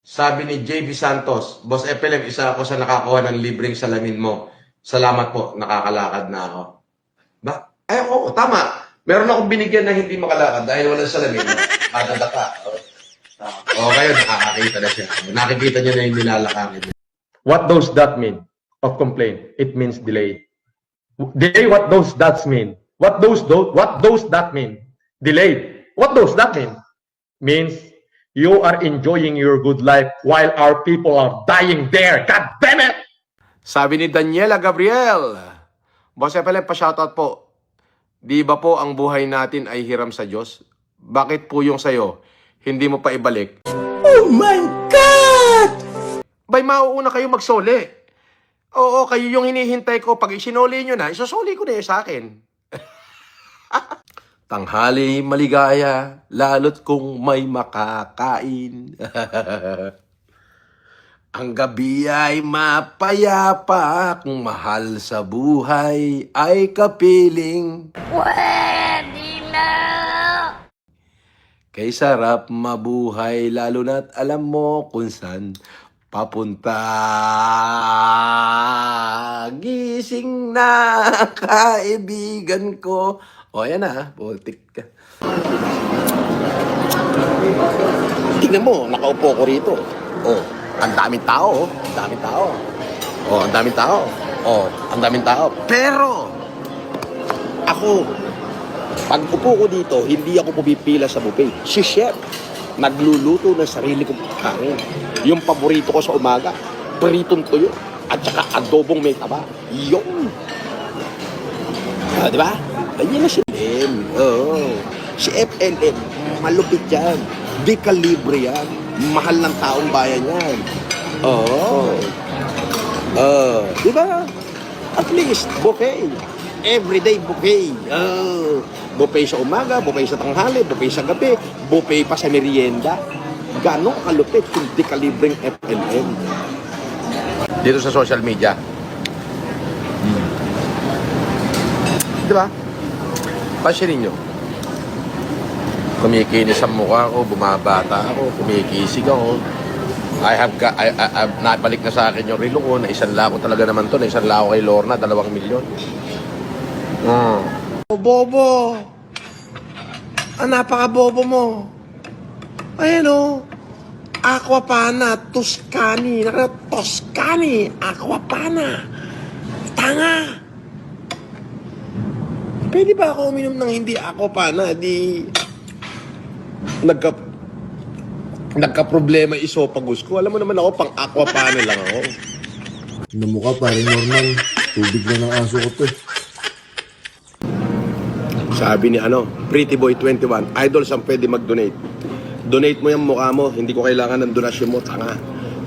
Sabi ni JB Santos, Boss FLM, isa ako sa nakakuha ng libreng salamin mo. Salamat po, nakakalakad na ako. Ba? Ay, oo, tama. Meron akong binigyan na hindi makalakad dahil walang salamin. Kadadaka. O, kayo, nakakakita na siya. Nakikita niya na yung nilalakangin. What does that mean of complaint? It means delay. Delay, what does that mean? What does that mean? Delayed. What does that mean? Means you are enjoying your good life while our people are dying there. God damn it! Sabi ni Daniela Gabriel, Boss FLM, pa-shoutout po. Di ba po ang buhay natin ay hiram sa Diyos? Bakit po yung sayo, hindi mo pa ibalik? Oh my God! Bay, mauuna kayo magsoli. Oo, kayo yung hinihintay ko. Pag isinoli nyo na, isosoli ko na yun sa akin. Tanghali maligaya, lalo't kung may makakain. Ang gabi ay mapayapa, kung mahal sa buhay ay kapiling. Pwede na! Kay sarap mabuhay, lalo na't alam mo kung saan papunta. Gising na, kaibigan ko. O, yan na, putik ka. Tingnan mo, nakaupo ko rito. O, ang daming tao. Ang daming tao. O, ang daming tao. O, ang daming tao. Pero, ako, pag upo ko dito, hindi ako pumipila sa buffet. Si chef, nagluluto ng sarili kong pagkain. Yung paborito ko sa umaga, pritong tuyo, at saka adobong may taba. Yung. Di ba? Ayan na si FLM. Oo. Si FLM, malupit yan. Di kalibre yan. Mahal ng taong bayan yan. Oo. Di ba? At least, buffet. Everyday buffet. Buffet sa umaga, buffet sa tanghali, buffet sa gabi, buffet pa sa merienda. Gano'ng kalupit kung di kalibreng FLM. Dito sa social media. Di ba? Pansinin nyo. Kumikinis ang mukha ko, bumabata ako, kumikisig ako. Nabalik na sa akin yung relo ko, na isang lako talaga naman to, na isang lako kay Lorna, 2 milyon. Bobo! Ang napaka-bobo mo. Ayan o. Aquapana, Tuscany. Toscani, Aquapana. Tanga! Pwede ba ako uminom ng hindi Aquapana? Di... Nagka-problema isopagus ko. Alam mo naman ako, pang Aquapana lang ako. Namukha parang normal. Tubig na ng aso ko to eh. Sabi ni Pretty Boy 21, idols ang pwede mag-donate. Donate mo yung mukha mo, hindi ko kailangan ng donasyon mo, tanga.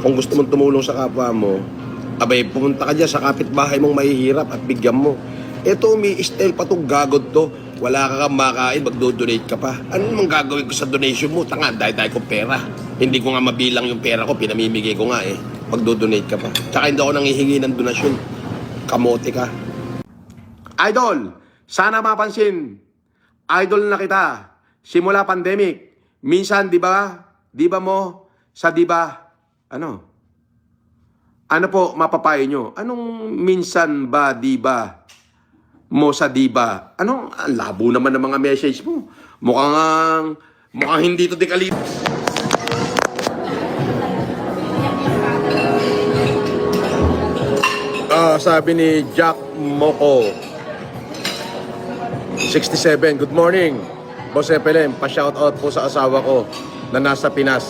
Kung gusto mong tumulong sa kapwa mo, abay, pumunta ka dyan sa kapitbahay mong mahihirap at bigyan mo. Eto, umi-style pa itong gagod to. Wala ka kang makain, magdo-donate ka pa. Ano namang gagawin ko sa donation mo? Tanga, dahil kong pera. Hindi ko nga mabilang yung pera ko, pinamimigay ko nga eh. Magdo-donate ka pa. Tsaka hindi ako nanghihingi ng donasyon. Kamote ka. Idol! Sana mapansin, idol na kita, simula pandemic, minsan, di ba mo, sa di ba, ano po mapapayo nyo? Anong minsan ba, di ba, mo sa di ba? Ang labo naman ng mga message mo. Mukhang hindi to dekalip. Sabi ni Jack Moko, 67, good morning. Boss FLM, pa-shoutout po sa asawa ko na nasa Pinas.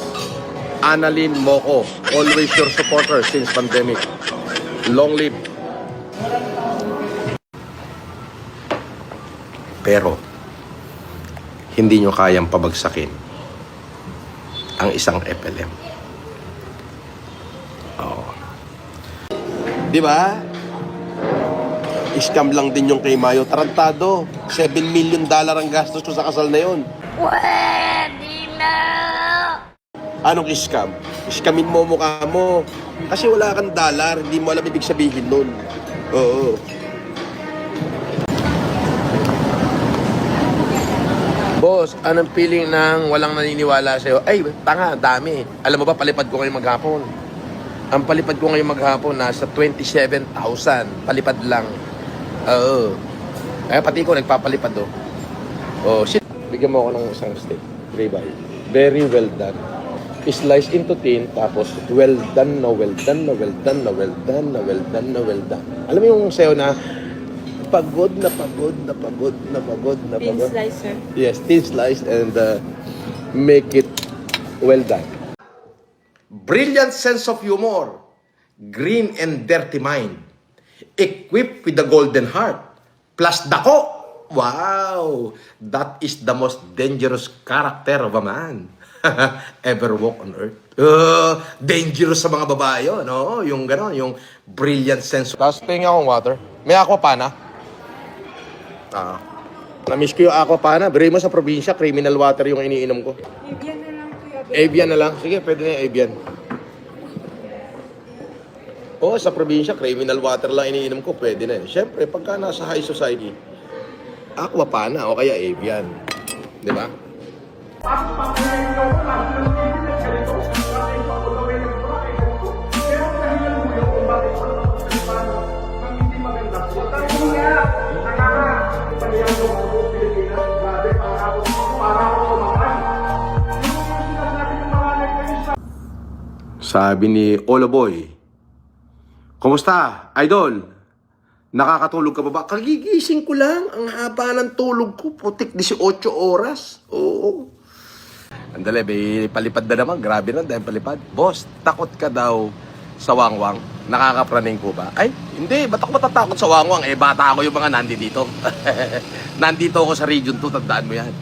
Annalyn Moko, always your supporter since pandemic. Long live. Pero, hindi nyo kayang pabagsakin ang isang FLM. Oh. Di ba? Scam lang din yung kay Mayo. Tarantado. $7 million ang gastos ko sa kasal na yun. Pwede na! Anong scam? Scamin mo mukha mo. Kasi wala kang dollar. Hindi mo alam ibig sabihin nun. Oo. Boss, anong feeling ng walang naniniwala sa'yo? Ay, tanga, dami. Alam mo ba, palipad ko ngayong maghapon. Ang palipad ko ngayong maghapon, nasa 27,000. Palipad lang. Oo. Kaya pati ko nagpapalipad, oh. Oh, shit. Bigyan mo ako ng isang steak. Ribeye. Very well done. Slice into thin, tapos well done na well done na well done na well done na well done na well done. Alam mo yung sayo na pagod na pagod na pagod na pagod na Thin pagod. slice, sir. Yes, thin slice and make it well done. Brilliant sense of humor, green and dirty mind, equipped with the golden heart, plus dako. Wow, that is the most dangerous character of a man ever walk on earth. Dangerous sa mga babae yun, no? Yung gano'n, yung brilliant sense. Tapos tingin akong water. May aquapana. Na-miss ko yung aquapana. Biri mo sa probinsya, criminal water yung iniinom ko. Evian na lang, kuya. Evian na lang. Sige, pwede na yung Evian. Oo, sa probinsya, criminal water lang iniinom ko. Pwede na. Siyempre, pagka nasa high society, aquapana o kaya Evian. Di ba? Sabi ni Oloboy, "Kumusta, idol? Nakakatulog ka ba ba?" Kagigising ko lang. Ang haba ng tulog ko. Putik 18 oras. Oo. Andali, may palipad na naman. Grabe na dahil palipad. Boss, takot ka daw sa wangwang. Nakakapraning ko ba? Ay, hindi. Ba't ako matatakot sa wangwang? Eh, bata ako yung mga nandito. Nandito ako sa Region 2. Tandaan mo yan.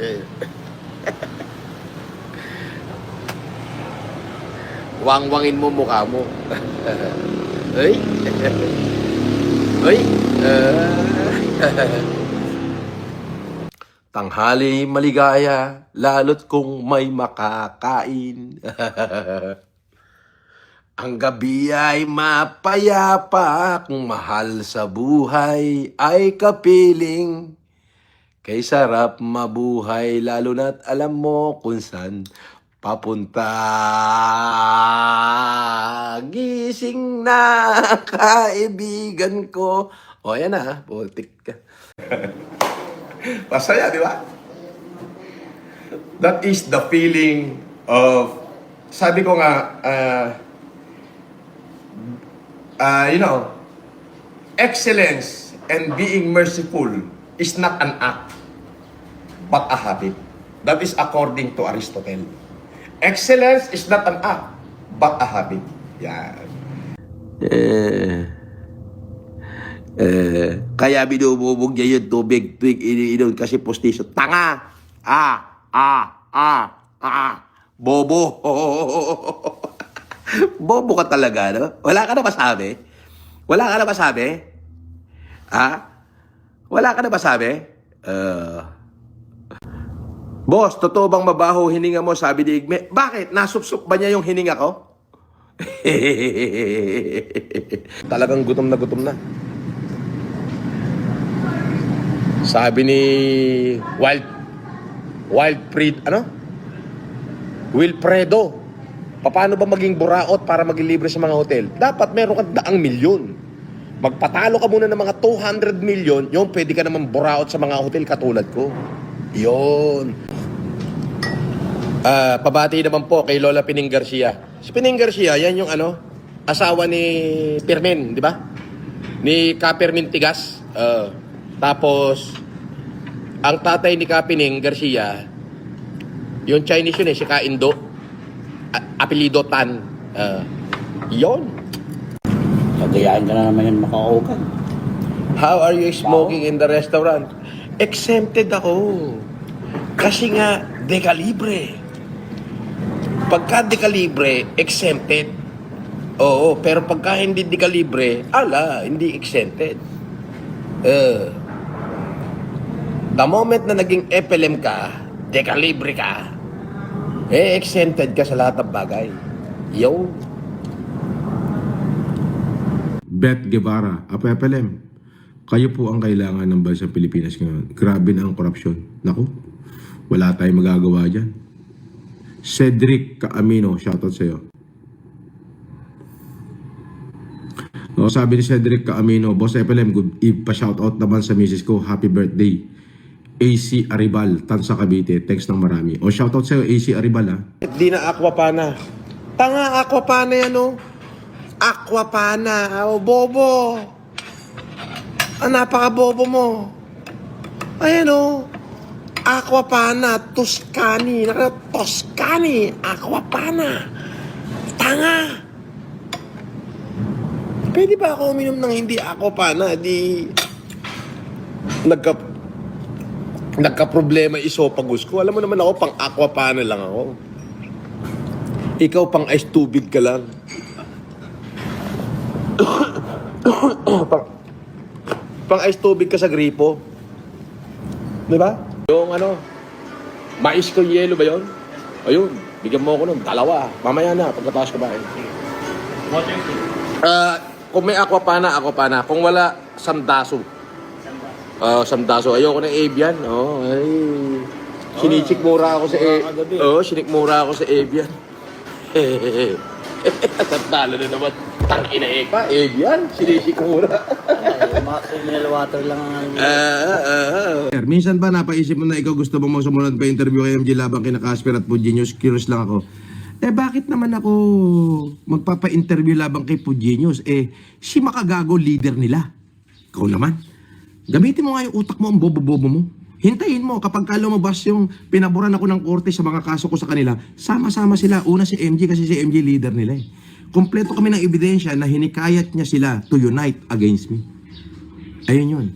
Eh. Wangwangin mo mukha mo. Ay. Ay. Tanghali maligaya, lalo't kung may makakain. Ang gabi ay mapayapa, kung mahal sa buhay ay kapiling. Kay sarap mabuhay, lalo na't alam mo kung saan papunta. Gising na, kaibigan ko. O, yan na, putik ka. Masaya, di ba? That is the feeling of, sabi ko nga, excellence and being merciful is not an act, but a habit. That is according to Aristotle. Excellence is not an act, but a habit. Yan. Kaya binububog niya yung tubig tuwing iniinom kasi postiso. Tanga! Bobo! Bobo ka talaga, no? Wala ka na masabi? Wala ka na masabi? Wala ka na masabi? Boss, totoo bang mabaho hininga mo? Sabi ni Igme. Bakit? Nasupsup ba niya yung hininga ko? Talagang gutom na. Sabi ni Wilfredo, paano ba maging buraot para maging libre sa mga hotel? Dapat meron kang 100 milyon. Magpatalo ka muna ng mga 200 milyon, yung pwede ka naman buraot sa mga hotel katulad ko. Yun. Pabati naman po kay Lola Pining Garcia. Si Pining Garcia, yan yung asawa ni Permen, di ba? Ni Kapermin Tigas. Tapos, ang tatay ni Kapining Garcia, yung Chinese yun si Kaindo, apelido Tan. Yon. Pagayain ka na naman yan makaukan. How are you smoking in the restaurant? Exempted ako. Kasi nga, dekalibre. Pagka dekalibre, exempted. Oo, pero pagka hindi dekalibre, hindi exempted. The moment na naging FLM ka, dekalibre ka, exempted ka sa lahat ng bagay. Yo. Beth Guevara, FLM. Kayo po ang kailangan ng bansang Pilipinas ngayon. Grabe na ang korupsyon. Naku, wala tayong magagawa dyan. Cedric Caamino, shoutout sa'yo. O, sabi ni Cedric Caamino, Boss FLM, ipa-shoutout naman sa misis ko, happy birthday. AC Aribal, Tansa Cavite, thanks ng marami. O, shoutout sa'yo, AC Aribal, ha. Di na aquapana. Tanga, aquapana yan, oh. Aquapana. Oh, bobo. Napaka-bobo mo. Ayan, oh. Aquapana. Toscani. Toscani. Aquapana. Tanga. Pwede ba ako uminom ng hindi aquapana? Di... Nagka-problema isopagus ko. Alam mo naman ako, pang aquapana lang ako. Ikaw pang ice tubig ka lang. pang ice tubig ka sa gripo. Di ba? Yung ano, mais ko yelo ba yun? Ayun, bigyan mo ako nun, 2. Mamaya na, pagkatapos ko ba? Kung may aquapana. Kung wala, samdaso. Samdaso. Ayoko ng Evian. Ay. Sinikmura ako sa Evian. Tatalo na naman. Tangina pa, Evian. Sinikmura. Mineral water lang ang... Minsan ba napaisip mo na ikaw gusto mo sumunod pa interview kay MJ Labang kina Casper at Pugenius? Curious lang ako. Bakit naman ako magpapa-interview labang kay Pugenius? Si Makagago leader nila. Ikaw naman. Gamitin mo nga yung utak mo, ang bobo-bobo mo. Hintayin mo, kapag lumabas yung pinaboran ako ng korte sa mga kaso ko sa kanila, sama-sama sila. Una si MJ kasi si MJ leader nila eh. Kompleto kami ng ebidensya na hinikayat niya sila to unite against me. Ayun yun.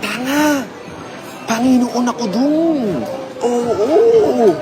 Tanga! Panginoon ako dun! Oo!